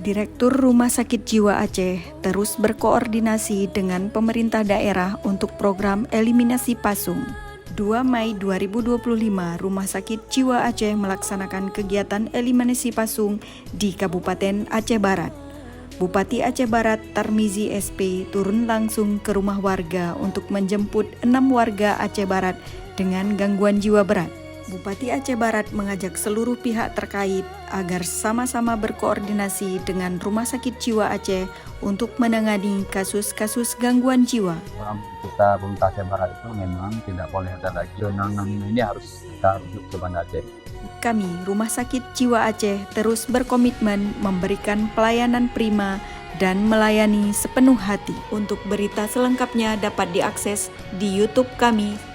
Direktur Rumah Sakit Jiwa Aceh terus berkoordinasi dengan pemerintah daerah untuk program eliminasi pasung. 2 Mei 2025, Rumah Sakit Jiwa Aceh melaksanakan kegiatan eliminasi pasung di Kabupaten Aceh Barat. Bupati Aceh Barat Tarmizi SP turun langsung ke rumah warga untuk menjemput 6 warga Aceh Barat dengan gangguan jiwa berat. Bupati Aceh Barat mengajak seluruh pihak terkait agar sama-sama berkoordinasi dengan Rumah Sakit Jiwa Aceh untuk menangani kasus-kasus gangguan jiwa. Kita pemerintah Aceh Barat itu memang tidak boleh ada lagi zona ini, harus kita rujuk ke Banda Aceh. Kami, Rumah Sakit Jiwa Aceh, terus berkomitmen memberikan pelayanan prima dan melayani sepenuh hati. Untuk berita selengkapnya dapat diakses di YouTube kami